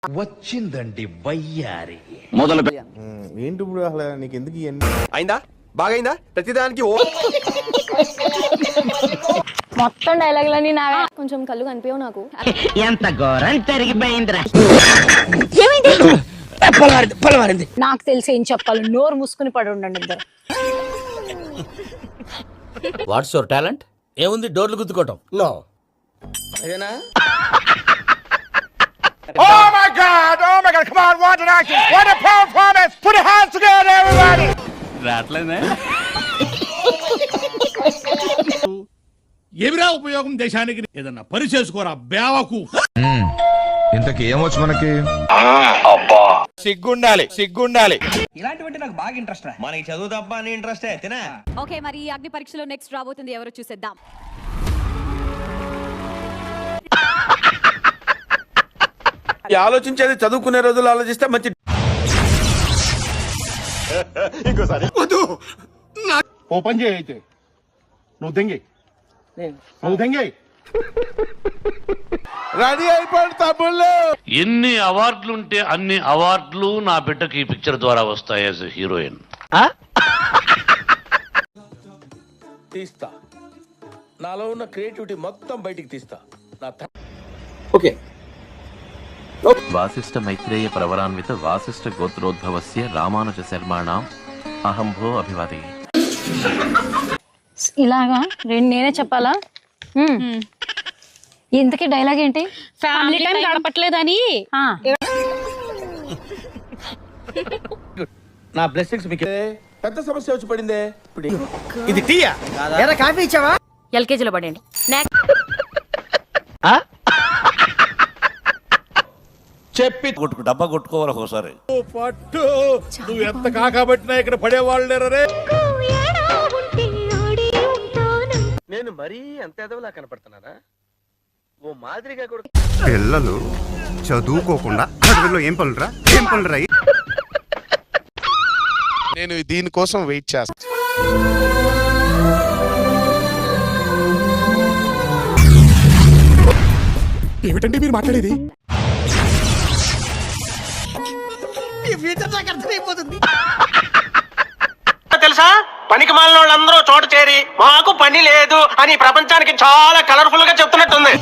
వచ్చిందండి వయ్యారి మొదలు ఏంటి ఇప్పుడు అసలు నీకు ఎందుకు ఇవన్నీ అయిందా బాగైందా ప్రతిదానికి ఓ మొత్తం డైలాగులన్నీ నావే. కొంచెం కళ్ళు కనిపించవు నాకు. ఎంత ఘోరం జరిగిపోయిందిరా. నాకు తెలిసి ఏం చెప్పాలి, నోరు మూసుకుని పడి ఉండండి ఇద్దరు. What's your talent? ఏముంది, డోర్లు గుద్దుకోవటం. నో అదేనా? Oh my god, come on, what an action, what a performance, put your hands together everybody. రాట్లేదే ఎవిరా ఉపయోగం దేశానికి? ఏదన్నా పని చేసుకోరా బేవకు. ఇంతకి ఏమొచ్చు మనకి? సిగ్గుండాలి ఇలాంటివంటే నాకు బాగా ఇంట్రెస్ట్ రా. మనకి చదువు తప్ప అని ఇంట్రెస్ట్ తినా. ఓకే, మరి ఈ అగ్ని పరీక్షలో నెక్స్ట్ రాబోతుంది ఎవరో చూసేద్దాం. ఆలోచించేది చదువుకునే రోజులు ఆలోచిస్తే మంచి. ఓపెన్ చేయి అయితే. నువ్వు దెంగి రెడీ అయిపోయి తమ్ముళ్ళు. ఎన్ని అవార్డులుంటే అన్ని అవార్డులు నా బిడ్డకి ఈ పిక్చర్ ద్వారా వస్తాయి యాజ్ హీరోయిన్. తీస్తా, నాలో ఉన్న క్రియేటివిటీ మొత్తం బయటికి తీస్తా. ఓకే. వాసిష్ఠ మైత్రేయ ప్రవరాన్విత వాసిష్ఠ గోత్రోద్భవస్య రామానుజ శర్మాణం అహంభో అభివాది. ఇలాగా రెండు నేనే చెప్పాలా? ఇంతకీ డైలాగ్ ఏంటి? ఫ్యామిలీ టైం గడపట్లేదని. నా బ్లెస్సింగ్స్ మీకు. పెద్ద సమస్య వచ్చి పడిందే ఇప్పుడు. ఇది టీయా? కాఫీ ఇచ్చావా? ఎల్కేజీలో పడండి. చెప్పి డబ్బా కొట్టుకోవాలి ఒకసారి. పట్టు నువ్వు ఎంత కాకబట్టినా ఇక్కడ పడేవాళ్ళు లేరే. నేను మరీ అంత ఎదవలా కనపడుతున్నారా? ఓ మాదిరిగా కూడా. పిల్లలు చదువుకోకుండా అడవిలో ఏం పనులురా? నేను దీనికోసం వెయిట్ చేస్తాను. ఏమిటండి మీరు మాట్లాడేది? తెలుసా, పనికి మాలిన వాళ్ళందరూ చోట చేరి మాకు పని లేదు అని ప్రపంచానికి చాలా కలర్ఫుల్ గా చెప్తున్నట్టుంది.